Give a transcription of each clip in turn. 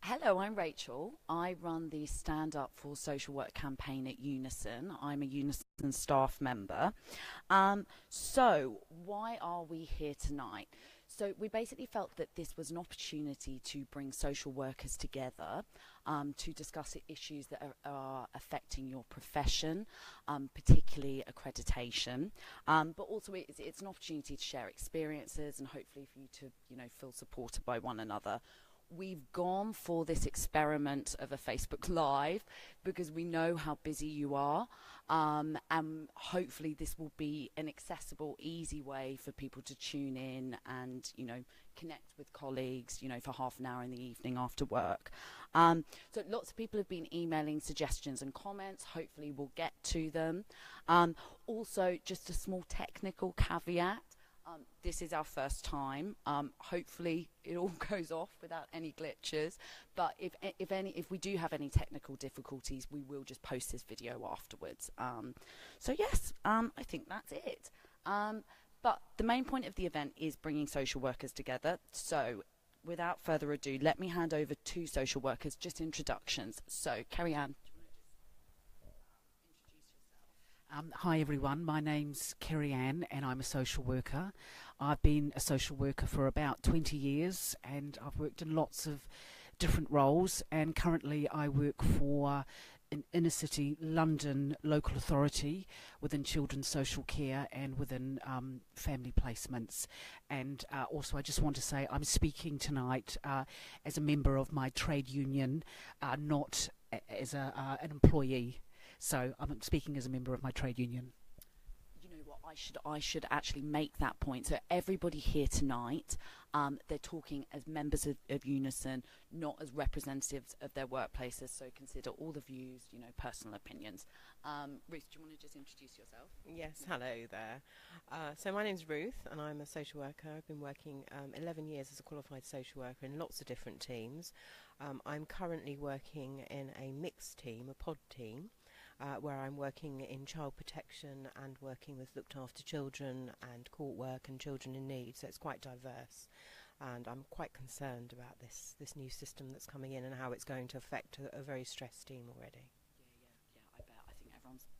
Hello, I'm Rachel. I run the Stand Up for Social Work campaign at UNISON. I'm a UNISON staff member. So why are we here tonight? So we basically felt that this was an opportunity to bring social workers together to discuss issues that are affecting your profession, particularly accreditation. But also it's an opportunity to share experiences and hopefully for you to, feel supported by one another. We've gone for this experiment of a Facebook Live because we know how busy you are, and hopefully this will be an accessible, easy way for people to tune in and, connect with colleagues, for half an hour in the evening after work. So lots of people have been emailing suggestions and comments. Hopefully we'll get to them. Also, just a small technical caveat. This is our first time. Hopefully it all goes off without any glitches. But if we do have any technical difficulties, we will just post this video afterwards. So yes, I think that's it. But the main point of the event is bringing social workers together. So without further ado, let me hand over to social workers, just introductions. So Kerie-Ann. Hi everyone, my name's Kerie-Ann and I'm a social worker. I've been a social worker for about 20 years and I've worked in lots of different roles, and currently I work for an inner city London local authority within children's social care and within family placements. And also I just want to say I'm speaking tonight as a member of my trade union, not as an employee. So I'm speaking as a member of my trade union. You know what, I should actually make that point. So everybody here tonight, they're talking as members of UNISON, not as representatives of their workplaces. So consider all the views, personal opinions. Ruth, do you want to just introduce yourself? Yes, hello there. So my name's Ruth and I'm a social worker. I've been working 11 years as a qualified social worker in lots of different teams. I'm currently working in a mixed team, a pod team, where I'm working in child protection and working with looked after children and court work and children in need, so it's quite diverse, and I'm quite concerned about this new system that's coming in and how it's going to affect a very stressed team already. Yeah, I bet. I think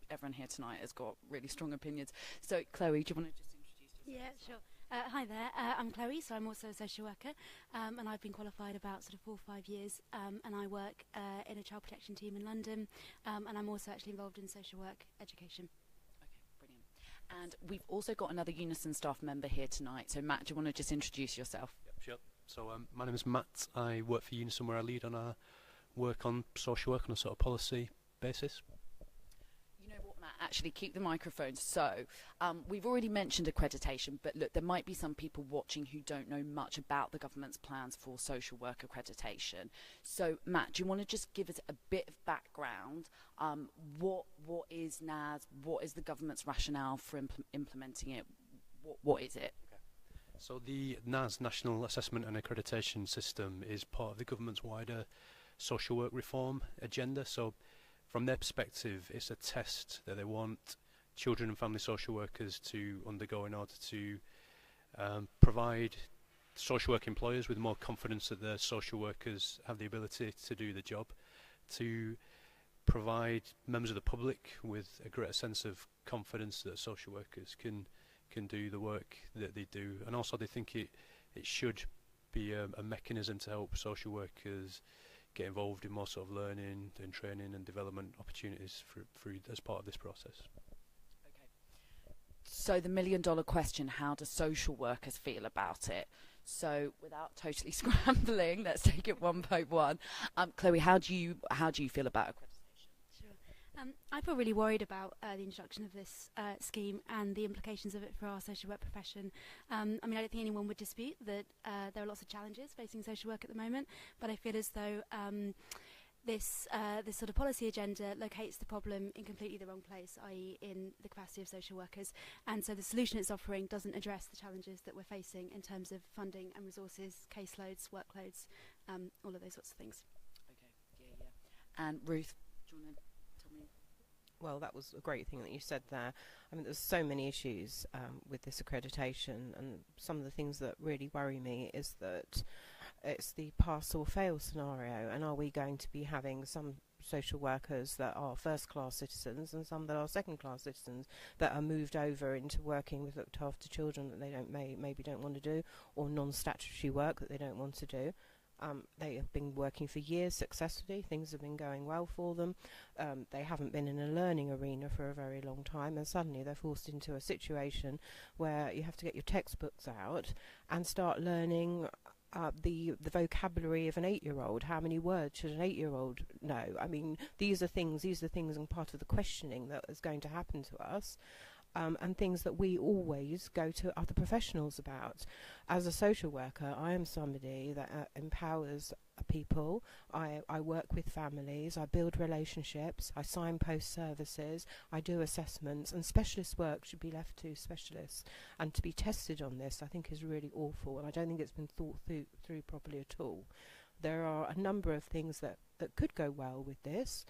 everyone here tonight has got really strong opinions. So Chloe, do you want to just introduce yourself? Yeah, sure. Hi there, I'm Chloe, so I'm also a social worker, and I've been qualified about sort of 4 or 5 years, and I work in a child protection team in London, and I'm also actually involved in social work education. Okay, brilliant. And we've also got another UNISON staff member here tonight. So Matt, do you want to just introduce yourself? Yep, sure. So my name is Matt. I work for UNISON, where I lead on our work on social work on a sort of policy basis. You know what, Matt, actually keep the microphone. So we've already mentioned accreditation, but look, there might be some people watching who don't know much about the government's plans for social work accreditation. So Matt, do you want to just give us a bit of background? What is NAS? What is the government's rationale for implementing it? What is it? Okay. So the NAS, National Assessment and Accreditation System, is part of the government's wider social work reform agenda. So from their perspective, it's a test that they want children and family social workers to undergo in order to provide social work employers with more confidence that their social workers have the ability to do the job, to provide members of the public with a greater sense of confidence that social workers can do the work that they do, and also they think it should be a mechanism to help social workers get involved in more sort of learning and training and development opportunities through as part of this process. Okay. So the million-dollar question: how do social workers feel about it? So without totally scrambling, let's take it one by one. Chloe, how do you feel about accreditation? Sure. I feel really worried about the introduction of this scheme and the implications of it for our social work profession. I don't think anyone would dispute that there are lots of challenges facing social work at the moment, but I feel as though this sort of policy agenda locates the problem in completely the wrong place, i.e. in the capacity of social workers, and so the solution it's offering doesn't address the challenges that we're facing in terms of funding and resources, caseloads, workloads, all of those sorts of things. Okay, yeah. And Ruth, do you want to tell me? Well, that was a great thing that you said there. I mean, there's so many issues with this accreditation, and some of the things that really worry me is that It's the pass or fail scenario, and are we going to be having some social workers that are first-class citizens and some that are second-class citizens that are moved over into working with looked after children that they maybe don't want to do, or non-statutory work that they don't want to do. They have been working for years successfully. Things have been going well for them. They haven't been in a learning arena for a very long time, and suddenly they're forced into a situation where you have to get your textbooks out and start learning the vocabulary of an 8-year-old. How many words should an 8-year-old know? I mean, these are things and part of the questioning that is going to happen to us. And things that we always go to other professionals about. As a social worker, I am somebody that empowers people. I work with families, I build relationships, I signpost services, I do assessments, and specialist work should be left to specialists. And to be tested on this, I think, is really awful, and I don't think it's been thought through properly at all. There are a number of things that could go well with this.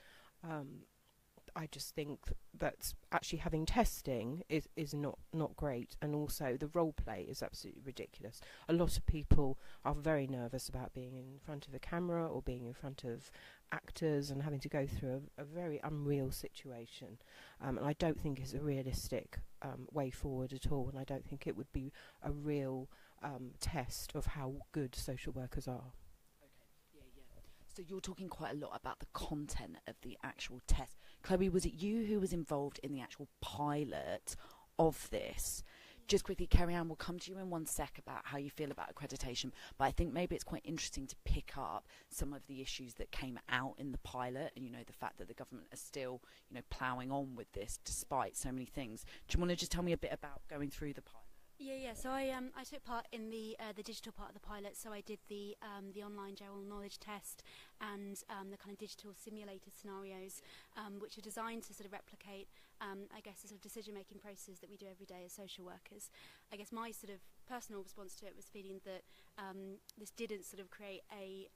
I just think that actually having testing is not great, and also the role play is absolutely ridiculous. A lot of people are very nervous about being in front of a camera or being in front of actors and having to go through a very unreal situation, and I don't think it's a realistic way forward at all, and I don't think it would be a real test of how good social workers are. So you're talking quite a lot about the content of the actual test. Chloe, was it you who was involved in the actual pilot of this? Just quickly, Kerie-Ann, we'll come to you in one sec about how you feel about accreditation, but I think maybe it's quite interesting to pick up some of the issues that came out in the pilot, and, you know, the fact that the government is still, you know, ploughing on with this despite so many things. Do you want to just tell me a bit about going through the pilot? Yeah. So I took part in the digital part of the pilot. So I did the online general knowledge test and the kind of digital simulated scenarios, which are designed to sort of replicate, I guess, the sort of decision-making process that we do every day as social workers. I guess my sort of personal response to it was feeling that this didn't sort of create a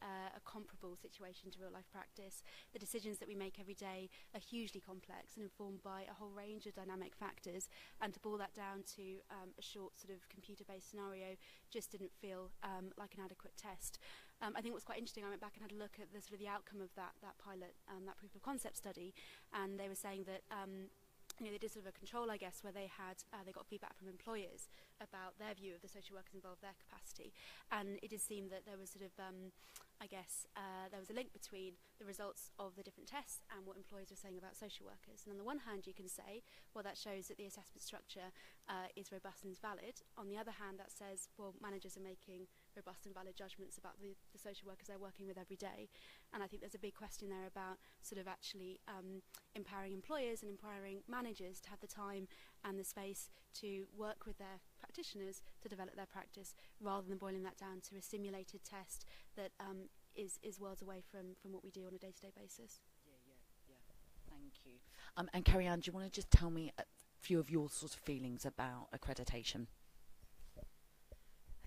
comparable situation to real-life practice. The decisions that we make every day are hugely complex and informed by a whole range of dynamic factors, and to boil that down to a short sort of computer-based scenario just didn't feel like an adequate test. I think what's quite interesting, I went back and had a look at the sort of the outcome of that pilot, that proof of concept study, and they were saying that you know, they did sort of a control, I guess, where they got feedback from employers about their view of the social workers involved, their capacity, and it did seem that there was sort of I guess there was a link between the results of the different tests and what employers were saying about social workers. And on the one hand, you can say, well, that shows that the assessment structure is robust and is valid. On the other hand, that says, well, managers are making robust and valid judgments about the social workers they're working with every day. And I think there's a big question there about sort of actually empowering employers and empowering managers to have the time and the space to work with their practitioners to develop their practice, rather than boiling that down to a simulated test that is worlds away from what we do on a day-to-day basis. Yeah. Thank you. And Kerie-Ann, do you want to just tell me a few of your sort of feelings about accreditation?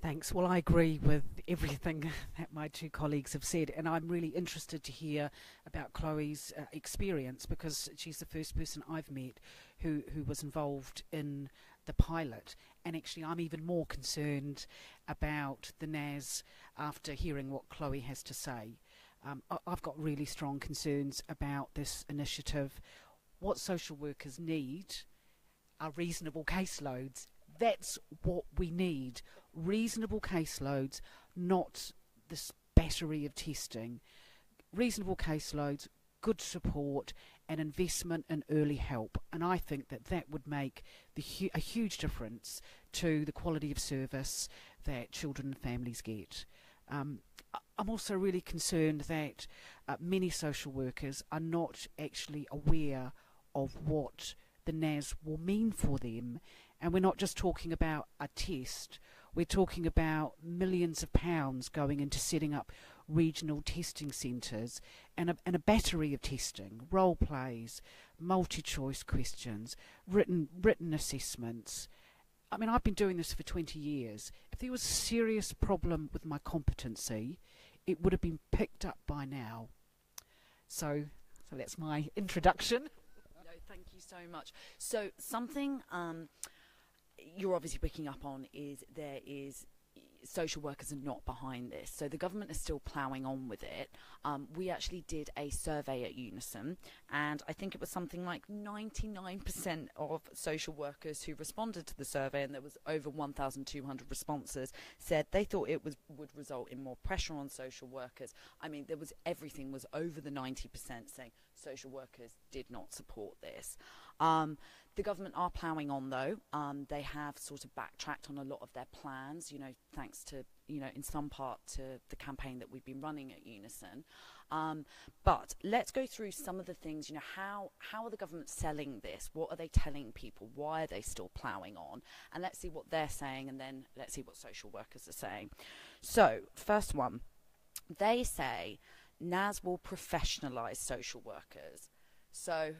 Thanks. Well, I agree with everything that my two colleagues have said, and I'm really interested to hear about Chloe's experience, because she's the first person I've met who was involved in the pilot. And actually, I'm even more concerned about the NAS after hearing what Chloe has to say. I've got really strong concerns about this initiative. What social workers need are reasonable caseloads. That's what we need. Reasonable caseloads, not this battery of testing. Reasonable caseloads, good support, and investment in early help. And I think that would make a huge difference to the quality of service that children and families get. I'm also really concerned that many social workers are not actually aware of what the NAS will mean for them. And we're not just talking about a test, we're talking about millions of pounds going into setting up regional testing centres and a battery of testing, role plays, multi-choice questions, written assessments. I mean, I've been doing this for 20 years. If there was a serious problem with my competency, it would have been picked up by now. So that's my introduction. No, thank you so much. So something you're obviously picking up on is there is social workers are not behind this. So the government is still ploughing on with it. We actually did a survey at UNISON, and I think it was something like 99% of social workers who responded to the survey, and there was over 1,200 responses, said they thought it would result in more pressure on social workers. I mean, everything was over the 90% saying social workers did not support this. The government are ploughing on, though. They have sort of backtracked on a lot of their plans, thanks to, in some part to the campaign that we've been running at UNISON. But let's go through some of the things, how are the government selling this? What are they telling people? Why are they still ploughing on? And let's see what they're saying, and then let's see what social workers are saying. So, first one, they say NAS will professionalise social workers. So,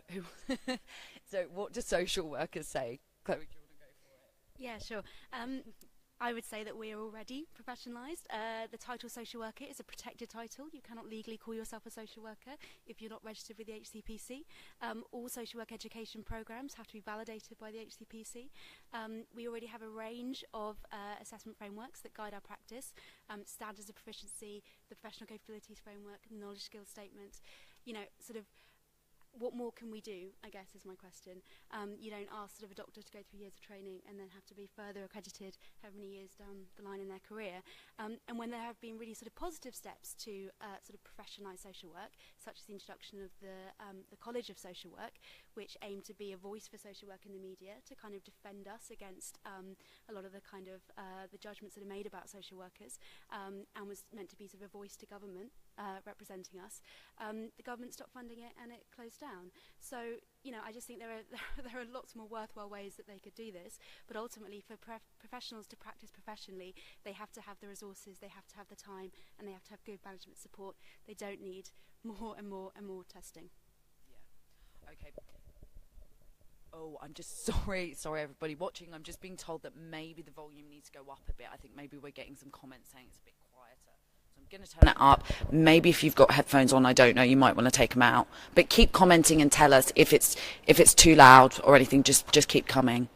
so what do social workers say? Chloe, do you want to go for it? Yeah, sure. I would say that we are already professionalised. The title social worker is a protected title. You cannot legally call yourself a social worker if you're not registered with the HCPC. All social work education programmes have to be validated by the HCPC. We already have a range of assessment frameworks that guide our practice. Standards of proficiency, the professional capabilities framework, the knowledge skills statement. Sort of, what more can we do, I guess, is my question. You don't ask sort of a doctor to go through years of training and then have to be further accredited however many years down the line in their career. And when there have been really sort of positive steps to sort of professionalise social work, such as the introduction of the College of Social Work, which aimed to be a voice for social work in the media to kind of defend us against a lot of the kind of the judgments that are made about social workers, and was meant to be sort of a voice to government representing us. The government stopped funding it and it closed down. So, I just think there are lots more worthwhile ways that they could do this, but ultimately for professionals to practice professionally, they have to have the resources, they have to have the time, and they have to have good management support. They don't need more and more and more testing. Yeah. Okay. Oh, I'm just sorry everybody watching. I'm just being told that maybe the volume needs to go up a bit. I think maybe we're getting some comments saying it's a bit quieter. So I'm going to turn it up. Maybe if you've got headphones on, I don't know, you might want to take them out. But keep commenting and tell us if it's too loud or anything. Just keep coming.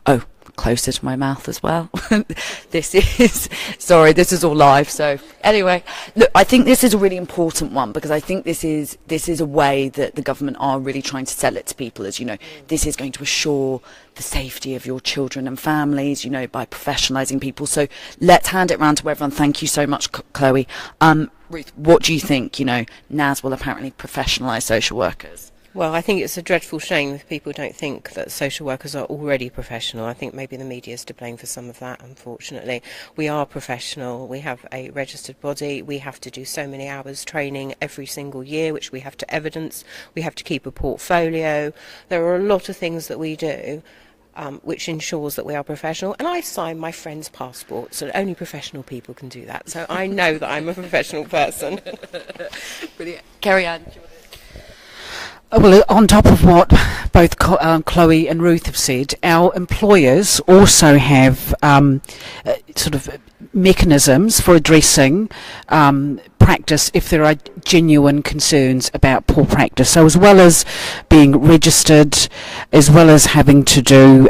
Oh, closer to my mouth as well. This is all live. So anyway, look, I think this is a really important one, because I think this is a way that the government are really trying to sell it to people, as this is going to assure the safety of your children and families, by professionalising people. So let's hand it round to everyone. Thank you so much, Chloe. Ruth, what do you think? NAS will apparently professionalise social workers. Well, I think it's a dreadful shame if people don't think that social workers are already professional. I think maybe the media is to blame for some of that, unfortunately. We are professional. We have a registered body. We have to do so many hours training every single year, which we have to evidence. We have to keep a portfolio. There are a lot of things that we do which ensures that we are professional. And I sign my friend's passport, so only professional people can do that. So I know that I'm a professional person. Brilliant. Carrie Ann. Well, on top of what both Chloe and Ruth have said, our employers also have sort of mechanisms for addressing practice if there are genuine concerns about poor practice. So as well as being registered, as well as having to do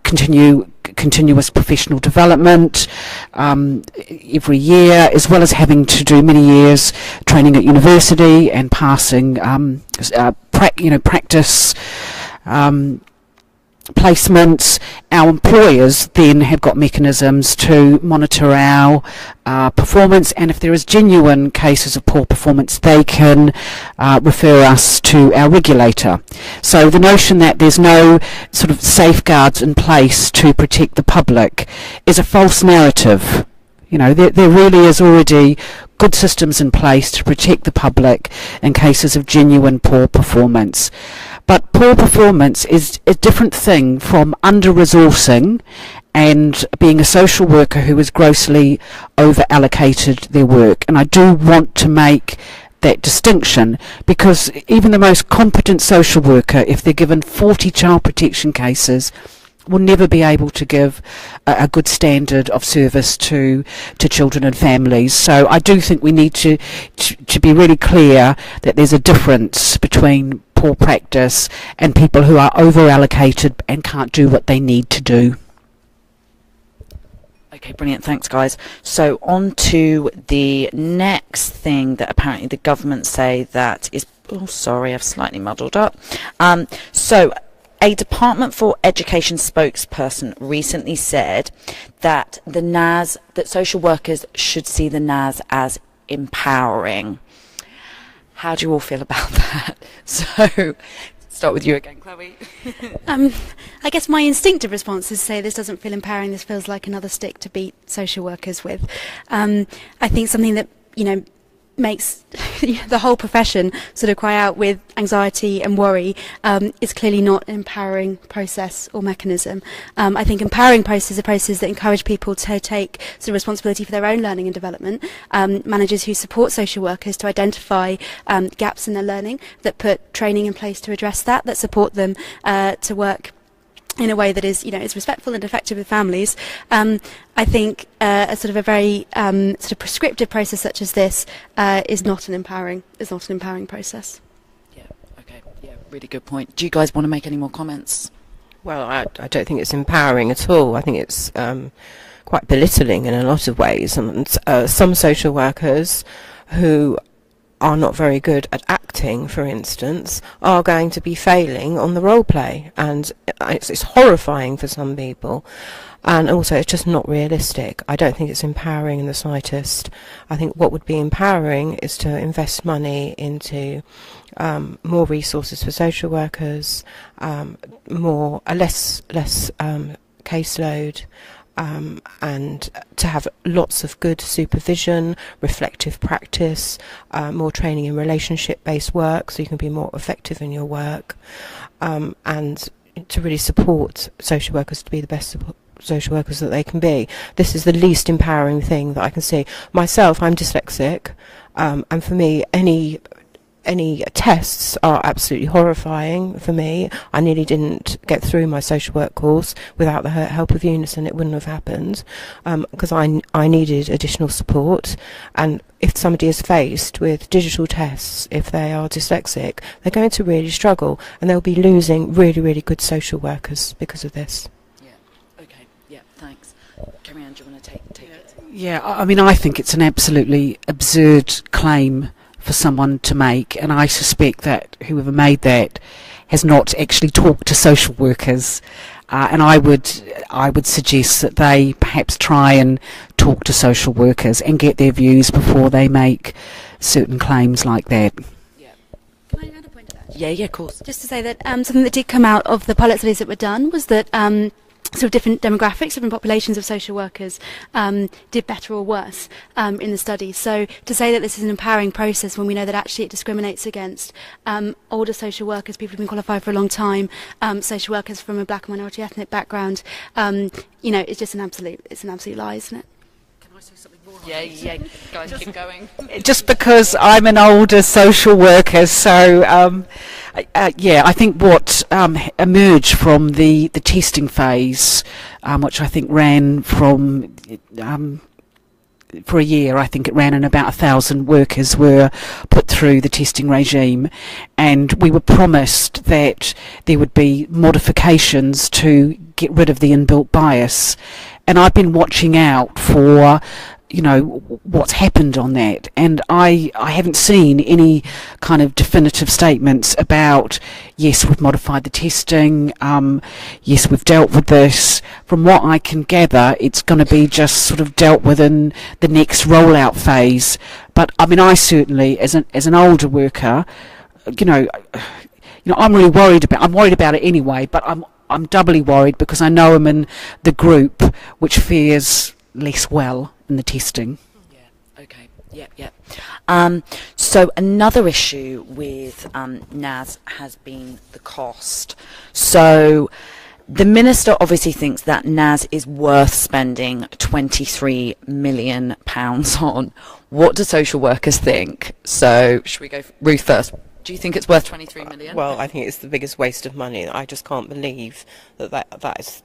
continuous professional development every year, as well as having to do many years training at university and passing practice placements, our employers then have got mechanisms to monitor our performance, and if there is genuine cases of poor performance, they can refer us to our regulator. So the notion that there's no sort of safeguards in place to protect the public is a false narrative. There really is already good systems in place to protect the public in cases of genuine poor performance. But poor performance is a different thing from under-resourcing and being a social worker who is grossly over-allocated their work. And I do want to make that distinction, because even the most competent social worker, if they're given 40 child protection cases, will never be able to give a good standard of service to children and families. So I do think we need to be really clear that there's a difference between poor practice and people who are over allocated and can't do what they need to do. Okay, brilliant. Thanks, guys. So on to the next thing that apparently the government say that is... Oh, sorry, I've slightly muddled up. So a Department for Education spokesperson recently said that the NAS, that social workers should see the NAS as empowering. How do you all feel about that? So, start with you again, Chloe. I guess my instinctive response is to say this doesn't feel empowering. This feels like another stick to beat social workers with. I think something that, makes the whole profession sort of cry out with anxiety and worry is clearly not an empowering process or mechanism. I think empowering processes are processes that encourage people to take sort of responsibility for their own learning and development. Managers who support social workers to identify gaps in their learning, that put training in place to address that support them to work in a way that is, is respectful and effective with families. I think a sort of a very sort of prescriptive process such as this is not an empowering process. Yeah. Okay. Yeah. Really good point. Do you guys want to make any more comments? Well, I don't think it's empowering at all. I think it's quite belittling in a lot of ways. And some social workers who are not very good at acting, for instance, are going to be failing on the role play, and it's horrifying for some people, and also it's just not realistic. I don't think it's empowering in the slightest. I think what would be empowering is to invest money into more resources for social workers, less caseload, and to have lots of good supervision, reflective practice, more training in relationship-based work so you can be more effective in your work, and to really support social workers to be the best social workers that they can be. This is the least empowering thing that I can see. Myself, I'm dyslexic, and for me, any tests are absolutely horrifying for me. I nearly didn't get through my social work course without the help of UNISON. It wouldn't have happened because I needed additional support. And if somebody is faced with digital tests, if they are dyslexic, they're going to really struggle, and they'll be losing really, really good social workers because of this. Yeah. Okay. Yeah. Thanks. Kerie-Ann, do you want to take it? Yeah. I mean, I think it's an absolutely absurd claim for someone to make, and I suspect that whoever made that has not actually talked to social workers, and I would suggest that they perhaps try and talk to social workers and get their views before they make certain claims like that. Yeah. Can I add a point to that? Yeah, of course. Just to say that something that did come out of the pilot studies that were done was that sort of different demographics, different populations of social workers did better or worse in the study. So to say that this is an empowering process when we know that actually it discriminates against older social workers, people who've been qualified for a long time, social workers from a black and minority ethnic background, it's just an absolute lie, isn't it? Can I say something more? Yeah, guys, keep going. Just because I'm an older social worker, so I think what emerged from the testing phase, which I think ran from for a year, I think it ran, and about 1,000 workers were put through the testing regime, and we were promised that there would be modifications to get rid of the inbuilt bias, and I've been watching out for what's happened on that, and I haven't seen any kind of definitive statements about, yes, we've modified the testing, yes, we've dealt with this. From what I can gather, it's going to be just sort of dealt with in the next rollout phase. But I mean, I certainly, as an older worker, I'm really worried about it anyway, but I'm doubly worried because I know I'm in the group which fares less well in the testing. Yeah. Okay. Yeah. So another issue with NAS has been the cost. So the minister obviously thinks that NAS is worth spending £23 million on. What do social workers think? So should we go Ruth first? Do you think it's worth 23 million? Well, I think it's the biggest waste of money. I just can't believe that is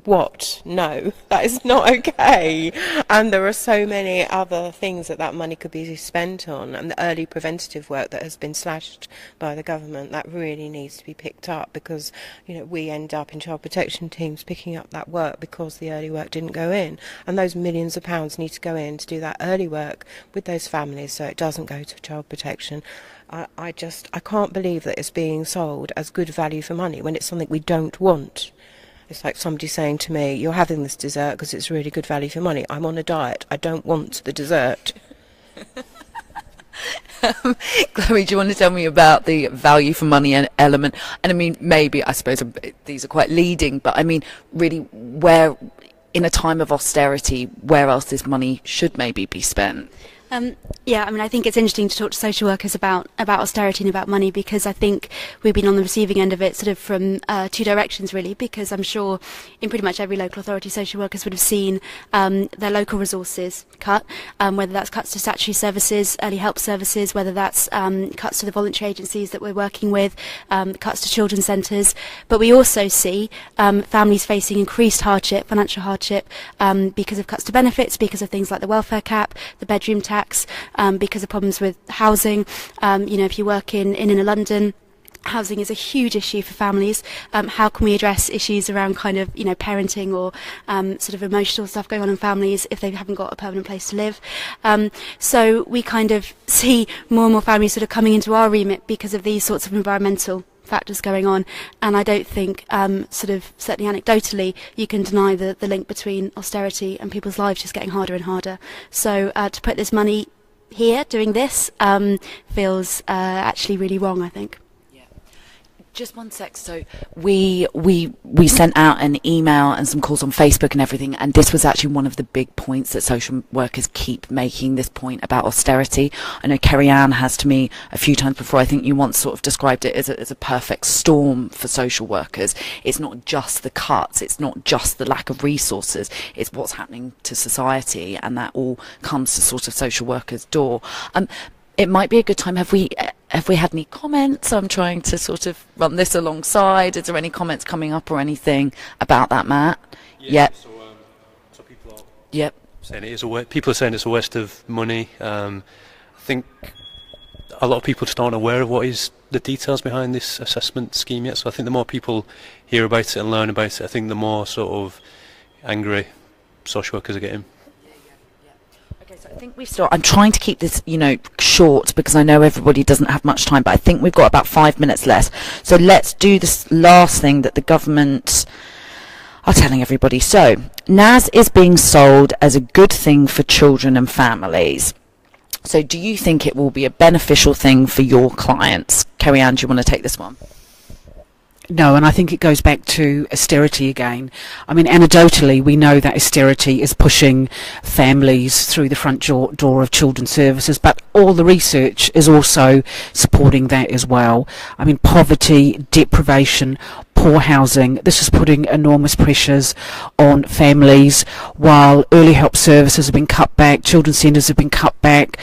what? No, that is not okay. And there are so many other things that money could be spent on, and the early preventative work that has been slashed by the government, that really needs to be picked up, because we end up in child protection teams picking up that work because the early work didn't go in, and those millions of pounds need to go in to do that early work with those families so it doesn't go to child protection. I can't believe that it's being sold as good value for money when it's something we don't want. It's like somebody saying to me, you're having this dessert because it's really good value for money. I'm on a diet. I don't want the dessert. Chloe, do you want to tell me about the value for money element? And I mean, maybe, I suppose these are quite leading, but I mean, really, where, in a time of austerity, where else this money should maybe be spent? Yeah, I mean, I think it's interesting to talk to social workers about austerity and about money, because I think we've been on the receiving end of it sort of from two directions, really, because I'm sure in pretty much every local authority, social workers would have seen their local resources cut, whether that's cuts to statutory services, early help services, whether that's cuts to the voluntary agencies that we're working with, cuts to children's centres. But we also see families facing increased hardship, financial hardship, because of cuts to benefits, because of things like the welfare cap, the bedroom tax, because of problems with housing. If you work in inner London, housing is a huge issue for families. How can we address issues around kind of, parenting or sort of emotional stuff going on in families if they haven't got a permanent place to live? So we kind of see more and more families sort of coming into our remit because of these sorts of environmental factors going on, and I don't think sort of certainly anecdotally you can deny the link between austerity and people's lives just getting harder and harder. So to put this money here doing this feels actually really wrong, I think. Just one sec. So we sent out an email and some calls on Facebook and everything, and this was actually one of the big points that social workers keep making, this point about austerity. I know Kerie Ann has to me a few times before. I think you once sort of described it as a perfect storm for social workers. It's not just the cuts, it's not just the lack of resources, it's what's happening to society, and that all comes to sort of social workers' door. It might be a good time. Have we had any comments? I'm trying to sort of run this alongside. Is there any comments coming up or anything about that, Matt? Yeah. So people are yep. saying it is people are saying it's a waste of money. I think a lot of people just aren't aware of what is the details behind this assessment scheme yet. So I think the more people hear about it and learn about it, I think the more sort of angry social workers are getting. I think I'm trying to keep this, short, because I know everybody doesn't have much time, but I think we've got about 5 minutes left. So let's do this last thing that the government are telling everybody. So NAS is being sold as a good thing for children and families. So do you think it will be a beneficial thing for your clients? Kerie Ann, do you want to take this one? No, and I think it goes back to austerity again. I mean, anecdotally, we know that austerity is pushing families through the front door of children's services, but all the research is also supporting that as well. I mean, poverty, deprivation, poor housing, this is putting enormous pressures on families, while early help services have been cut back, children's centres have been cut back,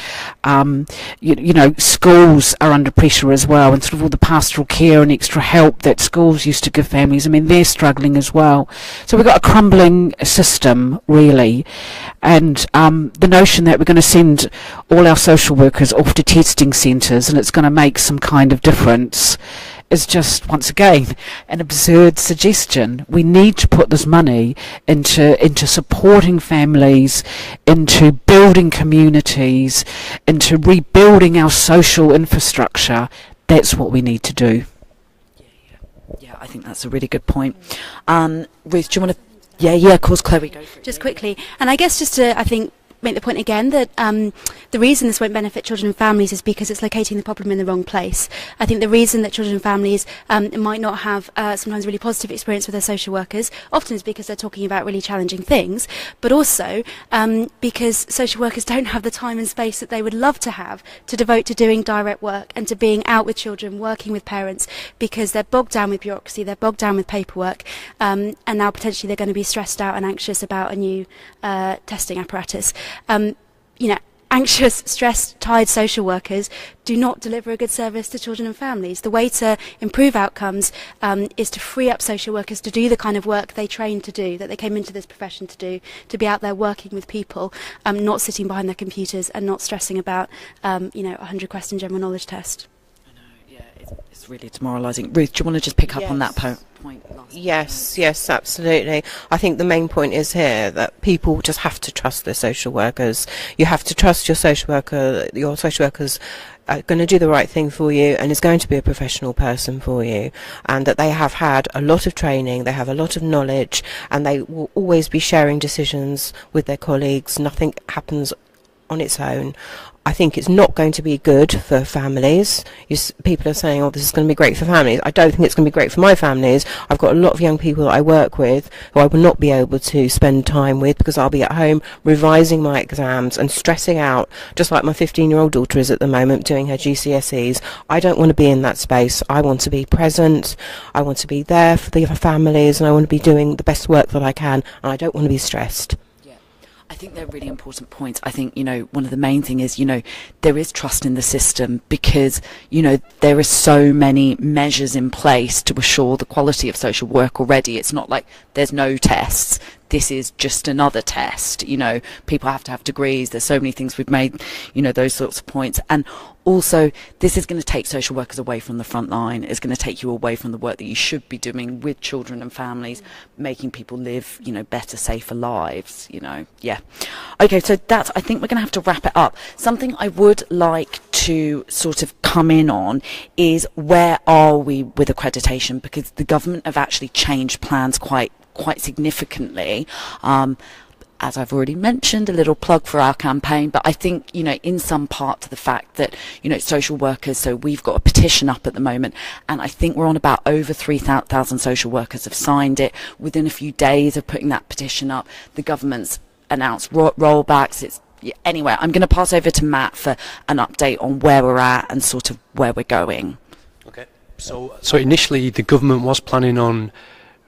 schools are under pressure as well, and sort of all the pastoral care and extra help that schools used to give families, I mean, they're struggling as well. So we've got a crumbling system, really, and the notion that we're going to send all our social workers off to testing centres and it's going to make some kind of difference is just, once again, an absurd suggestion. We need to put this money into supporting families, into building communities, into rebuilding our social infrastructure. That's what we need to do. Yeah, I think that's a really good point. Ruth, do you want to? Yeah, of course, Chloe, go for it. Just quickly, and I guess just to, I think, make the point again that the reason this won't benefit children and families is because it's locating the problem in the wrong place. I think the reason that children and families might not have sometimes really positive experience with their social workers often is because they're talking about really challenging things, but also because social workers don't have the time and space that they would love to have to devote to doing direct work and to being out with children, working with parents, because they're bogged down with bureaucracy, they're bogged down with paperwork, and now potentially they're going to be stressed out and anxious about a new testing apparatus. anxious, stressed, tired social workers do not deliver a good service to children and families. The way to improve outcomes is to free up social workers to do the kind of work they trained to do, that they came into this profession to do, to be out there working with people, not sitting behind their computers and not stressing about, a 100-question general knowledge test. I know, yeah, it's really demoralising. Ruth, do you want to just pick up on that point? Yes, absolutely. I think the main point is here that people just have to trust their social workers. You have to trust your social worker. Your social workers are going to do the right thing for you and is going to be a professional person for you, and that they have had a lot of training, they have a lot of knowledge, and they will always be sharing decisions with their colleagues. Nothing happens on its own. I think it's not going to be good for families. People are saying, oh, this is going to be great for families. I don't think it's going to be great for my families. I've got a lot of young people that I work with who I will not be able to spend time with because I'll be at home revising my exams and stressing out, just like my 15-year-old daughter is at the moment doing her GCSEs. I don't want to be in that space. I want to be present. I want to be there for the families, and I want to be doing the best work that I can, and I don't want to be stressed. I think they're really important points. I think, one of the main thing is, there is trust in the system because, there are so many measures in place to assure the quality of social work already. It's not like there's no tests. This is just another test. People have to have degrees. There's so many things we've made, those sorts of points. And also, this is going to take social workers away from the front line. It's going to take you away from the work that you should be doing with children and families, making people live, better, safer lives, Yeah. Okay, so I think we're going to have to wrap it up. Something I would like to sort of come in on is where are we with accreditation? Because the government have actually changed plans quite significantly. As I've already mentioned, a little plug for our campaign, but I think, in some part to the fact that, social workers, so we've got a petition up at the moment, and I think we're on about over 3,000 social workers have signed it. Within a few days of putting that petition up, the government's announced rollbacks. Anyway, I'm going to pass over to Matt for an update on where we're at and sort of where we're going. Okay. So initially the government was planning on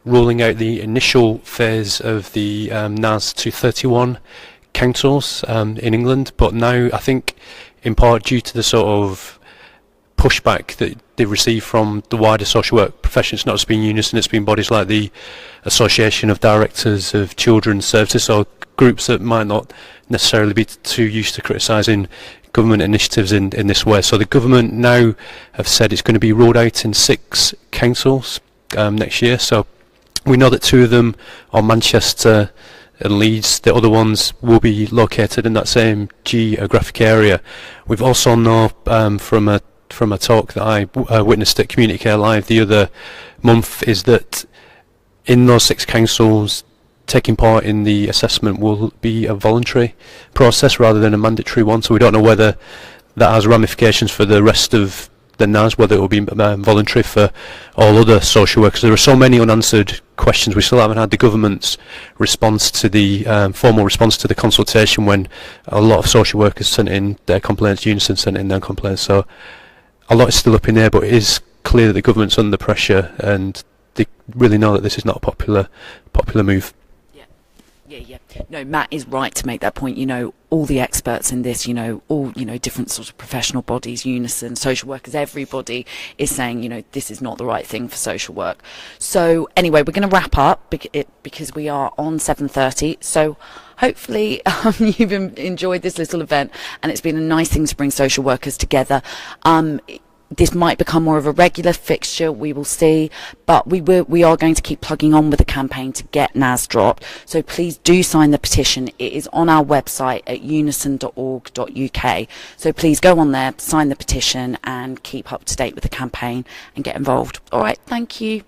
rolling out the initial phase of the NAS to 31 councils in England, but now I think in part due to the sort of pushback that they receive from the wider social work profession, it's not just been UNISON, it's been bodies like the Association of Directors of Children's Services, so groups that might not necessarily be too used to criticising government initiatives in this way. So the government now have said it's going to be rolled out in 6 councils next year. So we know that 2 of them are Manchester and Leeds. The other ones will be located in that same geographic area. We've also know from a talk that I witnessed at Community Care Live the other month is that in those 6 councils, taking part in the assessment will be a voluntary process rather than a mandatory one. So we don't know whether that has ramifications for the rest of the NAS, whether it will be voluntary for all other social workers. There are so many unanswered questions. We still haven't had the government's response to the formal response to the consultation when a lot of social workers sent in their complaints, UNISON sent in their complaints. So a lot is still up in the air, but it is clear that the government's under pressure and they really know that this is not a popular move. Yeah. No, Matt is right to make that point. All the experts in this, all, different sort of professional bodies, UNISON, social workers, everybody is saying, this is not the right thing for social work. So anyway, we're going to wrap up because we are on 7:30. So hopefully you've enjoyed this little event and it's been a nice thing to bring social workers together. This might become more of a regular fixture, we will see, but we are going to keep plugging on with the campaign to get NAS dropped. So please do sign the petition. It is on our website at unison.org.uk. So please go on there, sign the petition and keep up to date with the campaign and get involved. All right, thank you.